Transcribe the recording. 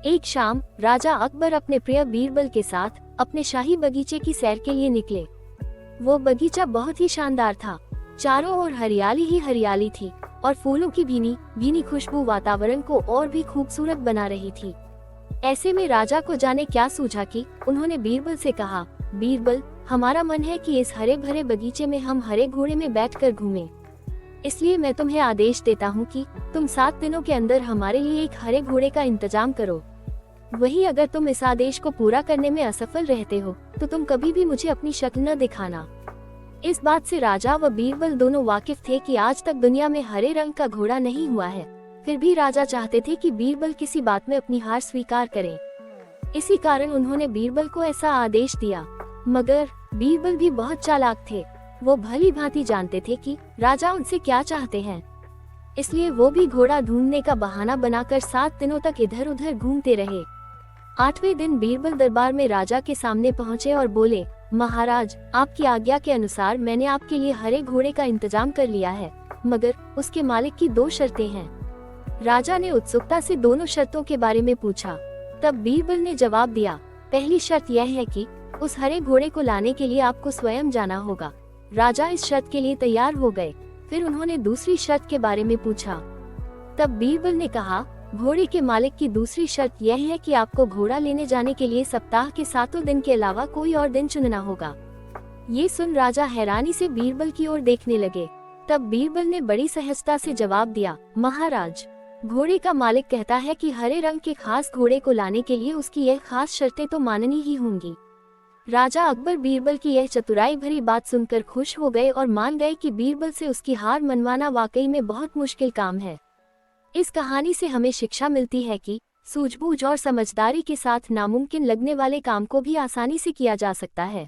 एक शाम राजा अकबर अपने प्रिय बीरबल के साथ अपने शाही बगीचे की सैर के लिए निकले। वो बगीचा बहुत ही शानदार था। चारों ओर हरियाली ही हरियाली थी और फूलों की भीनी भीनी खुशबू वातावरण को और भी खूबसूरत बना रही थी। ऐसे में राजा को जाने क्या सूझा कि उन्होंने बीरबल से कहा, बीरबल, हमारा मन है कि इस हरे भरे बगीचे में हम हरे घोड़े में बैठकर घूमें। इसलिए मैं तुम्हें आदेश देता हूँ कि तुम 7 दिनों के अंदर हमारे लिए एक हरे घोड़े का इंतजाम करो। वही अगर तुम इस आदेश को पूरा करने में असफल रहते हो तो तुम कभी भी मुझे अपनी शक्ल न दिखाना। इस बात से राजा व बीरबल दोनों वाकिफ थे कि आज तक दुनिया में हरे रंग का घोड़ा नहीं हुआ है। फिर भी राजा चाहते थे कि बीरबल किसी बात में अपनी हार स्वीकार करे। इसी कारण उन्होंने बीरबल को ऐसा आदेश दिया। मगर बीरबल भी बहुत चालाक थे। वो भली भांति जानते थे कि राजा उनसे क्या चाहते हैं। इसलिए वो भी घोड़ा ढूंढने का बहाना बनाकर 7 दिनों तक इधर उधर घूमते रहे। 8वें दिन बीरबल दरबार में राजा के सामने पहुंचे और बोले, महाराज, आपकी आज्ञा के अनुसार मैंने आपके लिए हरे घोड़े का इंतजाम कर लिया है, मगर उसके मालिक की 2 शर्तें हैं। राजा ने उत्सुकता से दोनों शर्तों के बारे में पूछा। तब बीरबल ने जवाब दिया, पहली शर्त यह है कि उस हरे घोड़े को लाने के लिए आपको स्वयं जाना होगा। राजा इस शर्त के लिए तैयार हो गए। फिर उन्होंने दूसरी शर्त के बारे में पूछा। तब बीरबल ने कहा, घोड़े के मालिक की दूसरी शर्त यह है कि आपको घोड़ा लेने जाने के लिए सप्ताह के 7 दिन के अलावा कोई और दिन चुनना होगा। ये सुन राजा हैरानी से बीरबल की ओर देखने लगे। तब बीरबल ने बड़ी सहजता से जवाब दिया, महाराज, घोड़े का मालिक कहता है कि हरे रंग के खास घोड़े को लाने के लिए उसकी यह खास शर्तें तो माननी ही होंगी। राजा अकबर बीरबल की यह चतुराई भरी बात सुनकर खुश हो गए और मान गए कि बीरबल से उसकी हार मनवाना वाकई में बहुत मुश्किल काम है। इस कहानी से हमें शिक्षा मिलती है कि सूझबूझ और समझदारी के साथ नामुमकिन लगने वाले काम को भी आसानी से किया जा सकता है।